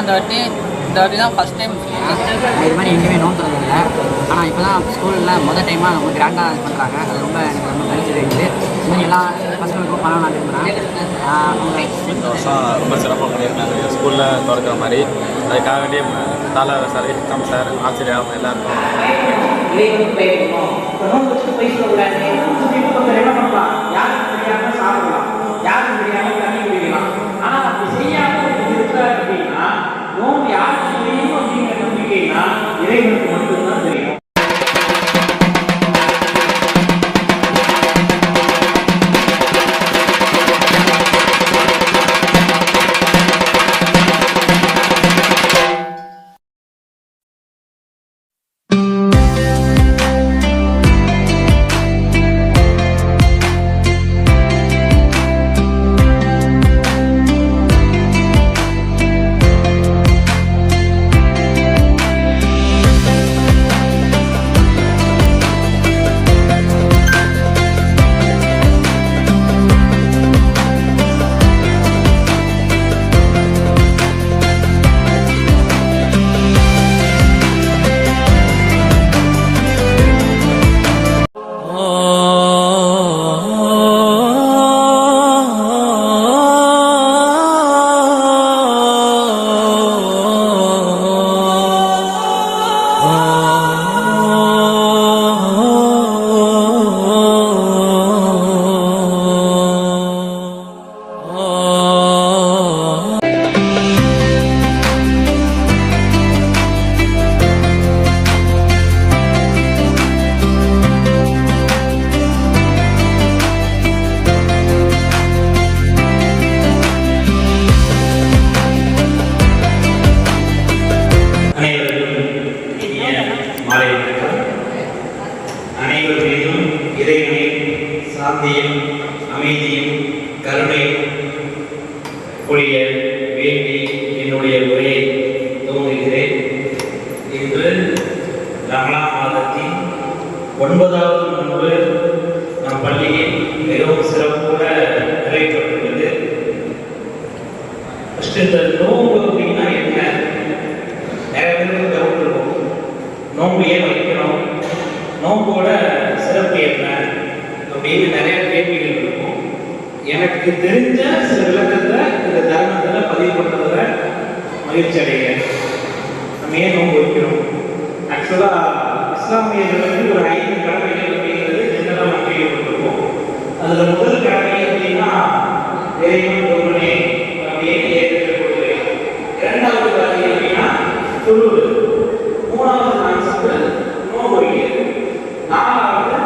ஆனால் இந்த வாட்டி தான் ஃபஸ்ட் டைம். இது மாதிரி எங்கேயுமே நோன்பு இல்லை. ஆனால் இப்போ தான் ஸ்கூலில் மொதல் டைமாக ரொம்ப கிராண்டாக இது பண்ணுறாங்க. அது ரொம்ப எனக்கு ரொம்ப கழிச்சு இருக்குது. இது மாதிரி எல்லா பசங்களுக்கும் பண்ணலாம் நான் விரும்புகிறேன். இந்த வருஷம் ரொம்ப சிறப்பாக பண்ணியிருக்காங்க ஸ்கூலில் திறக்கிற மாதிரி. அதுக்காக வேண்டிய தாளர் சார், எக்ஸாம் சார், ஆசிரியர் எல்லாருக்கும் ஆனால் அப்படி செய்யாமல் இருக்கிறார் அப்படின்னா நோன்பு யாருக்கு தெரியும் அப்படிங்கிற நம்பிக்கைனா இறைவனுக்கு மட்டும்தான் தெரியும். அனைவர் மீதும் இறைவனின் சாந்தியும் அமைதியும் கருணையும் பொழிய வேண்டி என்னுடைய உரையை துவங்குகிறேன். இன்று ரமலான் மாதத்தின் 9வது நோன்பு நம் பள்ளியில் மிகவும் சிறப்போட நிறைவேற்றப்பட்டுள்ளது. இந்த நோன்பு அப்படின்னா என்ன? நிறைய பேருக்கு டவுட் இருக்கும். நோன்பு ஏன் வைக்கணும், நோம்போட சிறப்பு என்ன அப்படின்னு நிறைய கேள்விகள் இருக்கும். எனக்கு தெரிஞ்ச சில விளக்கத்தை இந்த தர்மத்தில் பதிவு பண்ணுறதுல மகிழ்ச்சி அடைகிறேன். நம்ம ஏன் நோன்பு வைக்கிறோம்? ஆக்சுவலாக இஸ்லாமியர்களுக்கு ஒரு 5 கடமைகள் அப்படிங்கிறது ஜெனரலாக நம்ம கேள்விப்பட்டிருக்கோம். அதில் முதல் கடமை அப்படின்னா இறைவன் ஒருவனே அப்படின்னு ஏற்றுக்கொள்கிறேன். 2வது கடமை அப்படின்னா தொழுவது. 3வது கான்செப்ட் நோன்பு வைக்கிறது. 4வது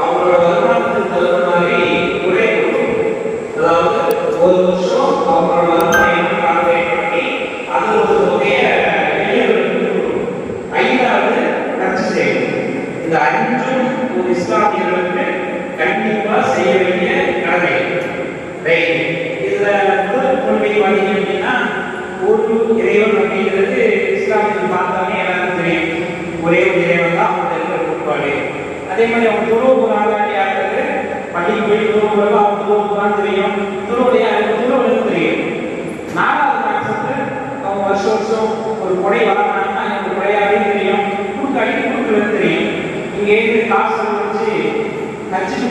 அவங்களோட வருமானத்துக்கு தகுந்த மாதிரி உரை கொடுக்கணும். அதாவது ஒரு வருஷம் அவங்களோட வருமானம் கால்குலேட் பண்ணி அது ஒரு தொகையை கொடுக்கணும். 5வது நச்சு செய்யணும். இந்த 5ம் ஒரு இஸ்லாமியர்களுக்கு கண்டிப்பாக செய்ய வேண்டிய கடமை. இதுல முதல் கொள்கை பார்த்தீங்க அப்படின்னா ஒரு இறைவன் அப்படிங்கிறது இஸ்லாமியர்கள் பார்த்தாலே எல்லாருக்கும் தெரியும். ஒரே ஒரு இறைவன் தான் அவங்களோட கோட்பாடு. அதே மாதிரி அவங்க துறவு ஆளாடியாகிறது பள்ளிக்கு போய் துறவு அவங்க துறவு தான் தெரியும். துறவுடைய தெரியும். 4வது கான்செப்ட் அவங்க வருஷம் ஒரு கொடை வளர்ந்தாங்கன்னா எனக்கு கொடையாவே தெரியும். கொடுக்கிறது தெரியும். இங்கே இருந்து காசு வச்சு கட்சிட்டு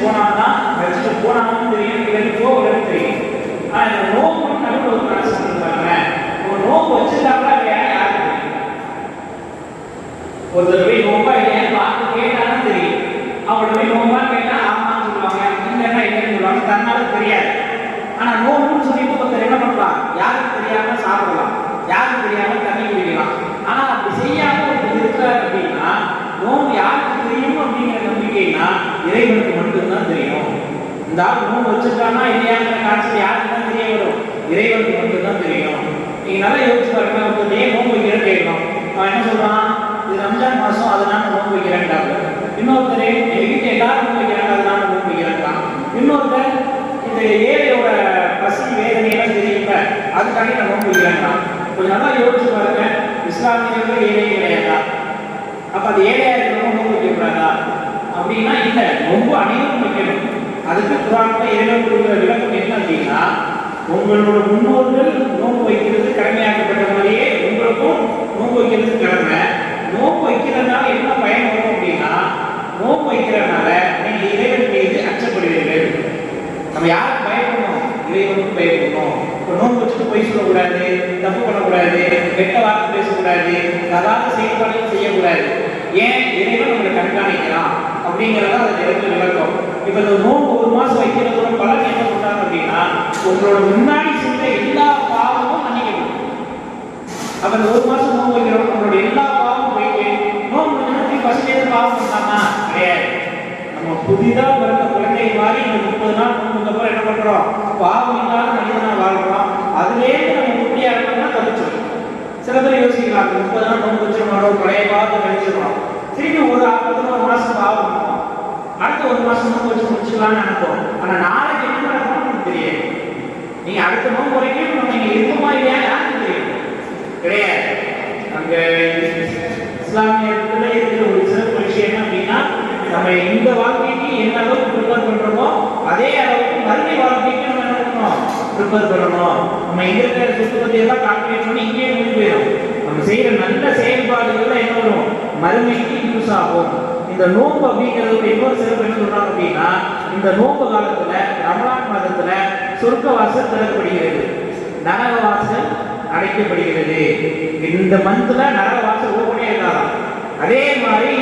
போனாலும் தெரியும். இதற்கு போகலன்னு தெரியும். ஆனால் இந்த நோம்பு நடுவில் ஒரு கான்செப்ட் இருக்காங்க. ஒரு நோம்பு வச்சிருந்தாங்களா யாருக்கு தெரியும்? ஒருத்தர் போய் நோம்பா இல்லையா பார்த்து கேட்டாலும் தெரியும். அவங்கள போய் நோம்பா கேட்டா ஆமான்னு சொல்லுவாங்க, இல்லைன்னா இல்லைன்னு சொல்லுவாங்க. தன்னால தெரியாது. ஆனா நோம்புன்னு சொல்லிட்டு ஒருத்தர் என்ன பண்ணலாம்? யாருக்கு தெரியாம சாப்பிடலாம், யாருக்கு தெரியாம தண்ணி குடிக்கலாம். ஆனா அப்படி செய்யாம ஒருத்தர் இருக்கிறார் அப்படின்னா நோம்பு யாருக்கு தெரியும் அப்படிங்கிற நம்பிக்கைன்னா இறைவனுக்கு மட்டும்தான் தெரியும். இந்த ஆள் நோம்பு வச்சிருக்கானா இல்லையாங்கிற காட்சி யாருக்கு தான் தெரிய வரும்? இறைவனுக்கு மட்டும்தான் தெரியும். நீங்க நல்லா யோசிச்சு பாருங்க. ஒருத்தர் ஏன் நோம்பு வைக்கிறேன்னு கேட்கணும். அவன் என்ன சொல்றான்? இது ரம்ஜான் மாசம் அதனால நோம்பு வைக்கிறேன்டாங்க. இன்னொருத்தர் எங்கிட்ட எல்லாரும் நோம்பு வைக்கிறாங்க அதனால நோம்பு வைக்கிறாங்க. இன்னொருத்தர் இந்த ஏழையோட பசி வேதனையெல்லாம் தெரியுங்க அதுக்காக நான் நோம்பு வைக்கிறாங்க. கொஞ்சம் நல்லா யோசிச்சு பாருங்க. இஸ்லாமியர்கள் ஏழை கிடையாதா? அப்ப அது ஏழையா இருக்கிறவங்க நோம்பு வைக்கக்கூடாதா அப்படின்னா இல்லை, நோம்பு அனைவரும் வைக்கணும். அதுக்கு குர்ஆன்ல இறைவன் கொடுக்கிற விளக்கம் என்ன அப்படின்னா, உங்களோட முன்னோர்கள் நோன்பு வைக்கிறது கடமையாக்கப்பட்ட மாதிரியே எங்களுக்கும் நோன்பு வைக்கிறதுக்கு கடமை. நோன்பு வைக்கிறதுனால என்ன பயன் வரும் அப்படின்னா, நோன்பு வைக்கிறதுனால நீங்க இறைவன் மீது அச்சப்படுவீர்கள். நம்ம யாருக்கு பயப்படணும்? இறைவனுக்கு பயப்படணும். இப்போ நோன்பு வச்சுட்டு போய் சொல்லக்கூடாது, தப்பு பண்ணக்கூடாது, கெட்ட வார்த்தை பேசக்கூடாது, தகாத செயல்பாடுகள் செய்யக்கூடாது. ஏன்? இறைவன் நம்மளை கண்காணிக்கிறான் அப்படிங்கிறத அது இடத்துல விளக்கம். இப்போ இந்த நோன்பு ஒரு மாசம் வைக்கிறதோட பலன் என்ன சொல்றாங்க அப்படின்னா, உங்களோட முன்னாடி செஞ்ச எல்லா பாவமும் மன்னிக்கணும். அப்ப இந்த ஒரு மாசம் நோன்பு வைக்கிறவங்க உங்களோட எல்லா பாவமும் போயிட்டு நோன்பு நினைச்சு பசுமையை பாவம் பண்ணாமா? கிடையாது. நம்ம புதிதா பிறந்த குழந்தை மாதிரி இந்த 30 நாள் நோன்புக்கு அப்புறம் என்ன பண்றோம்? பாவம் இல்லாத மனிதனா வாழ்றோம். அதுலேருந்து நம்ம இப்படியா இருக்கணும்னா தப்பிச்சிடும். சில பேர் யோசிக்கலாம், 30 நாள் நோன்பு வச்சிருக்கோம், பழைய பாவத்தை கழிச்சிடணும், திருப்பி ஒரு 11 மாசம் பாவம் பண்ணுவோம், அடுத்த 1 மாசம் நோன்பு வச்சு முடிச்சுக்கலாம்னு நினைப்போம். ஆனா நாளைக்கு என்ன நடக்கணும்னு நமக்கு தெரியாது. நீங்க அடுத்த நோன்பு வரைக்கும் நீங்க இருக்குமா இல்லையா யாருக்கு தெரியும்? கிடையாது. அங்க இஸ்லாமியத்துல இருக்கிற ஒரு சிறப்பு விஷயம் என்ன அப்படின்னா, நம்ம இந்த வாழ்க்கைக்கு என்ன அளவுக்கு ப்ரிப்பேர் பண்றோமோ அதே அளவுக்கு மறுமை வாழ்க்கைக்கு நம்ம என்ன பண்ணணும்? ப்ரிப்பேர் பண்ணணும். நம்ம இங்க இருக்கிற சொத்து பத்தி எல்லாம் கால்குலேட் பண்ணி இங்கேயே முடிவு போயிடும். நம்ம செய்யற நல்ல செயல்பாடுகள்லாம் என்ன வரும்? மறுமைக்கு யூஸ் ஆகும். இந்த நோன்பு அப்படிங்கிறது இன்னொரு சிறப்பு என்ன சொல்றாங்க அப்படின்னா, இந்த நோன்பு காலத்துல ரமலான் மாதத்துல சொர்க்க வாசல் திறக்கப்படுகிறது, நரக வாசல் அடைக்கப்படுகிறது. இந்த மந்த்ல நரக வாசல் ஓப்பனே இருக்காராம். அதே மாதிரி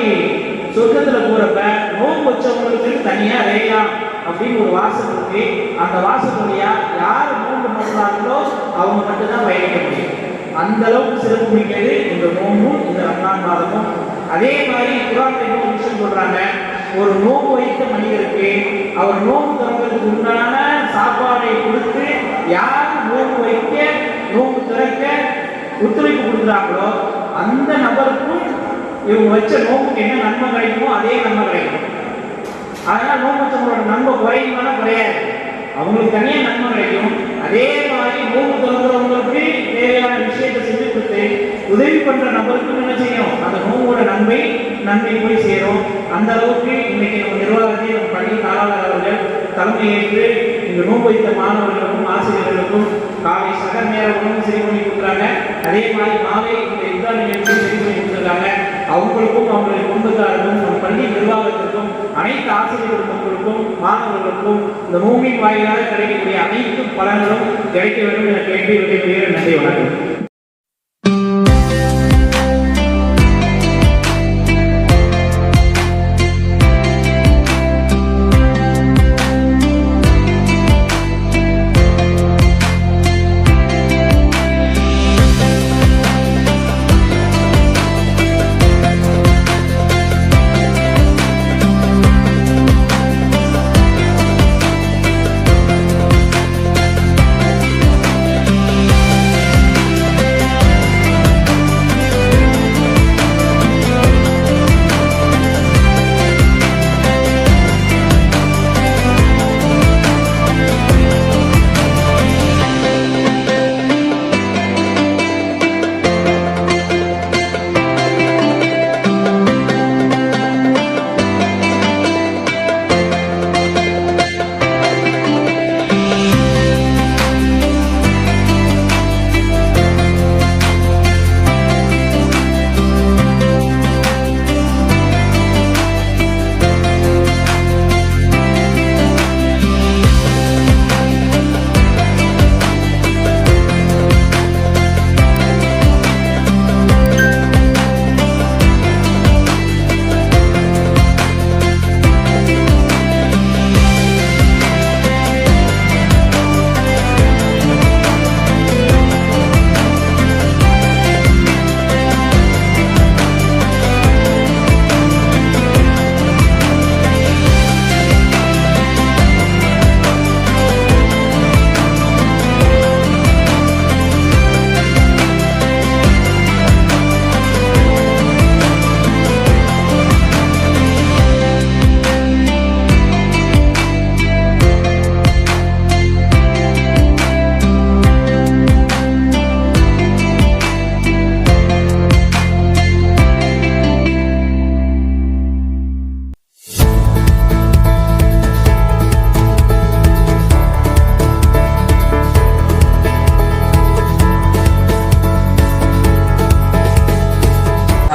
சொர்க்கத்துல போறப்ப நோன்பு வச்சவங்களுக்கு தனியா ரேயான் அப்படின்னு ஒரு வாசல் இருக்கு. அந்த வாசல் வழியா யார் நோன்பு நோக்குறாங்களோ அவங்க மட்டும்தான் பயணிக்க முடியும். அந்த அளவுக்கு சிறப்பு மிக்கது இந்த நோன்பும் இந்த ரமலான் மாதமும். அதே மாதிரி குர்ஆன்ல இன்னொரு விஷயம் சொல்றாங்க, ஒரு நோன்பு வைத்த மனிதருக்கு அவர் நோன்பு திறக்கிறதுக்கு உண்டான சாப்பாடை கொடுத்து யார் நோன்பு வைக்க நோன்பு திறக்க ஒத்துழைப்பு கொடுக்குறாங்களோ அந்த நபருக்கும் இவங்க வச்ச நோம்புக்கு என்ன நன்மை கிடைக்குமோ அதே நன்மை கிடைக்கும். அதனால நோன்பு வச்சவங்களோட நன்மை குறையுமான கிடையாது, அவங்களுக்கு தனியா நன்மை கிடைக்கும். அதே மாதிரி நோன்பு திறக்கிறவங்களுக்கு தேவையான விஷயத்தை செஞ்சு கொடுத்து உதவி பண்ற நபருக்கும் என்ன செய்யும்? அந்த நோம்போட நன்மை போய் சேரும். அந்த அளவுக்கு இன்னைக்கு நம்ம நிர்வாகத்தை நம்ம பள்ளி தாளாளர் அவர்கள் தலைமையேற்று இந்த நோன்பு வைத்த மாணவர்களுக்கும் ஆசிரியர்களுக்கும் காலை சக நேர உணவு சரி பண்ணி கொடுக்குறாங்க. அதே மாதிரி மாலை இந்த யுத்தா நிகழ்ச்சி சரி பண்ணி கொடுத்துருக்காங்க. அவங்களுக்கும் அவங்களுடைய குடும்பத்தாருக்கும் நம்ம பள்ளி நிர்வாகத்திற்கும் அனைத்து ஆசிரியர் மக்களுக்கும் மாணவர்களுக்கும் இந்த நோம்பின் வாயிலாக கிடைக்கக்கூடிய அனைத்து பலன்களும் கிடைக்க வேண்டும் என கேட்டு விடைபெறுகிறேன். நன்றி, வணக்கம்.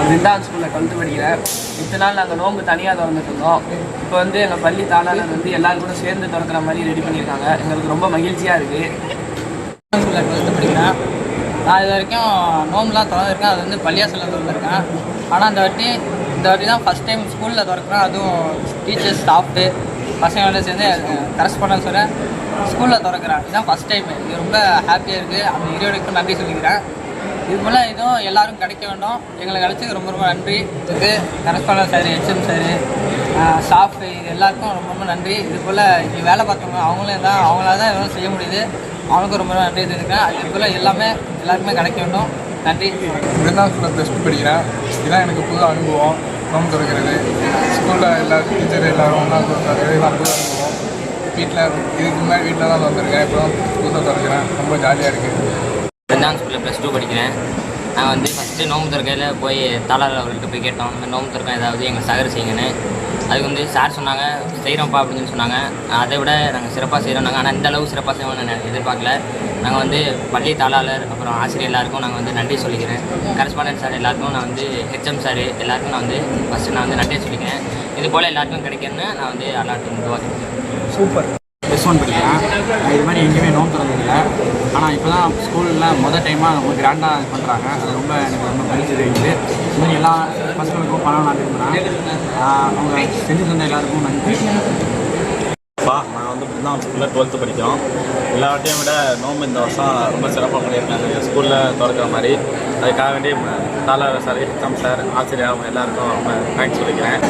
ரெண்டாவது ஸ்கூலில் 12th படிக்கிறேன். இத்தனை நாள் நாங்கள் நோன்பு தனியாக திறந்துட்டு இருந்தோம். இப்போ வந்து எங்கள் பள்ளி தாளாளர் வந்து எல்லாரும் கூட சேர்ந்து திறக்கிற மாதிரி ரெடி பண்ணியிருக்காங்க. எங்களுக்கு ரொம்ப மகிழ்ச்சியாக இருக்குது. ஸ்கூலில் 12th படிக்கிறேன். நான் இது வரைக்கும் நோம்புலாம் திறந்துருக்கேன். அது வந்து பள்ளியாசலில் திறந்துருக்கேன். ஆனால் இந்த வாட்டி தான் ஃபஸ்ட் டைம் ஸ்கூலில் திறக்கிறேன். அதுவும் டீச்சர்ஸ் ஸ்டாஃப்ட்டு பசங்களோட சேர்ந்து கரஸ்பாண்டன்ஸோட ஸ்கூலில் திறக்கிறேன். இதுதான் ஃபஸ்ட் டைம். இது ரொம்ப ஹாப்பியாக இருக்குது. அந்த இறைவனுக்கு நன்றி சொல்லிக்கிறேன். இது போல் இதுவும் எல்லோரும் கிடைக்க வேண்டும். எங்களுக்கு கிடைச்சது ரொம்ப ரொம்ப நன்றி. இது correspondent sir, HM sir, staff, இது எல்லாருக்கும் ரொம்ப ரொம்ப நன்றி. இது போல் இங்கே வேலை பார்த்தவங்க அவங்களால தான் எல்லாம் செய்ய முடியுது. அவனுக்கும் ரொம்ப நன்றி தெரிஞ்சுக்கிறேன். அது போல் எல்லாருக்குமே கிடைக்க வேண்டும். நன்றி. ரெண்டாவது ஸ்கூலில் +2 படிக்கிறேன். இதுதான் எனக்கு புது அனுபவம். நோம்பு திறக்கிறது, ஸ்கூலில் எல்லா டீச்சர் எல்லோரும் ஒன்றா திறக்கிறது, இதுதான் புது அனுபவம். இதுக்கு முன்னாடி வீட்டில் தான் திறந்துருக்கேன். இப்போ தான் புதுசாக திறக்கிறேன். ரொம்ப ஜாலியாக இருக்குது. ரெண்டாவது ஸ்கூலில் +2 படிக்கிறேன். நான் வந்து ஃபஸ்ட்டு நோம்பு திறக்கையில் போய் தாளாளர் அவர்கிட்ட போய் கேட்டோம், இந்த நோம்பு திறக்க ஏதாவது எங்கள் சகர் செய்யுங்கன்னு. அதுக்கு வந்து சார் சொன்னாங்க, செய்கிறோம்ப்பா அப்படின்னு சொல்லி சொன்னாங்க. அதை விட நாங்கள் சிறப்பாக செய்கிறோம்னாங்க. ஆனால் இந்த அளவுக்கு சிறப்பாக செய்வோம்னு நான் எதிர்பார்க்கல. நாங்கள் வந்து பள்ளி தாளாளர் அப்புறம் ஆசிரியர் எல்லாருக்கும் நாங்கள் வந்து நன்றி சொல்லிக்கிறேன். கரஸ்பாண்டன்ட் சார் எல்லாருக்கும் நான் வந்து HM சார் எல்லாருக்கும் நான் வந்து ஃபஸ்ட்டு நான் வந்து நன்றி சொல்லிக்கிறேன். இது போல் எல்லாருக்கும் கிடைக்கணும்னு நான் வந்து அல்லாட்டு உருவாக்கிறேன். சூப்பர். +1 படிக்கிறேன். இது மாதிரி எங்கேயுமே நோம்பு திறந்ததில்லை. ஆனால் இப்போ தான் ஸ்கூலில் டைமாக ரொம்ப கிராண்டாக இது பண்ணுறாங்க. அது ரொம்ப எனக்கு ரொம்ப மகிழ்ச்சி தெரியுது. இது மாதிரி எல்லா பசங்களுக்கும் பணம் நான் விரும்புகிறேன். அவங்க செஞ்சு தந்த எல்லாருக்கும் நன்றி. நான் வந்து தான் ஸ்கூலில் 12th படிக்கிறோம். எல்லா வாட்டியும் விட நோம்பு இந்த வருஷம் ரொம்ப சிறப்பாக பண்ணியிருக்காங்க ஸ்கூலில் திறக்கிற மாதிரி. அதுக்காக வேண்டி தாளாளர் சார், HM சார், ஆசிரியர் அவங்க எல்லாருக்கும் ரொம்ப தேங்க்ஸ் சொல்லிக்கிறேன்.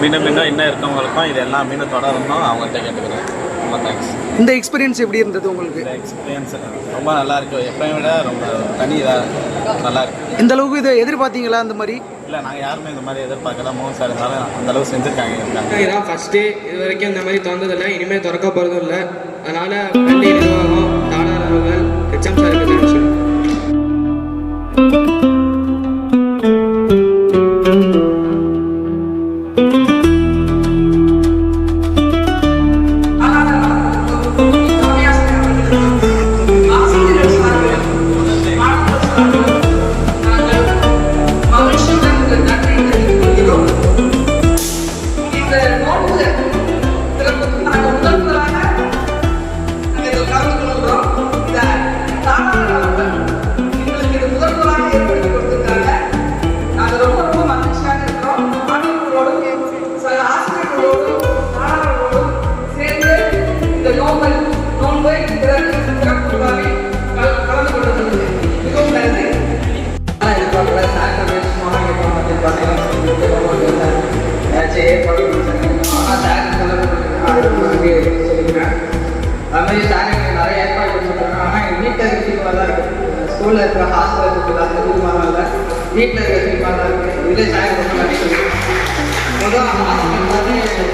மீண்டும் இன்னும் இருக்கவங்களுக்கும் இது எல்லாம் மீண்டும் தொடரணும் அவங்கள்ட்ட கேட்டுக்கிறேன். ரொம்ப தேங்க்ஸ். இந்த எக்ஸ்பீரியன்ஸ் எப்படி இருந்தது உங்களுக்கு? இந்த எக்ஸ்பீரியன்ஸ் ரொம்ப நல்லா இருக்குது. எப்பயும் விட ரொம்ப தனி இதாக நல்லா இருக்குது. இந்த அளவுக்கு இதை எதிர்பார்த்தீங்களா? அந்த மாதிரி இல்லை, நாங்கள் யாருமே இந்த மாதிரி எதிர்பார்க்கல. மோகன் சார் இருந்தாலும் அந்தளவு செஞ்சுருக்காங்க. இதான் ஃபஸ்ட்டு. இது வரைக்கும் இந்த மாதிரி திறந்ததில்லை, இனிமேல் திறக்க போகிறதும் இல்லை. அதனால் பள்ளி நிர்வாகம், தாளாளர்கள், HM சாருக்கு நன்றி. அதுமாதிரி சாருக்கு நிறைய ஏற்பாடு பண்ணிருக்காங்க. ஆனால் எங்கள் வீட்டில் இருக்க சீக்கிரமாக தான் இருக்குது. ஸ்கூலில் இருக்கிற ஹாஸ்டலில் இருக்கிற அந்த சீக்கிரமாக இல்லை, வீட்டில் இருக்கிற சீக்கிரமாக தான் இருக்குது. இதே சாருக்கு ரொம்ப நன்றி சொல்லுங்கள். முதல் ஹாஸ்டல்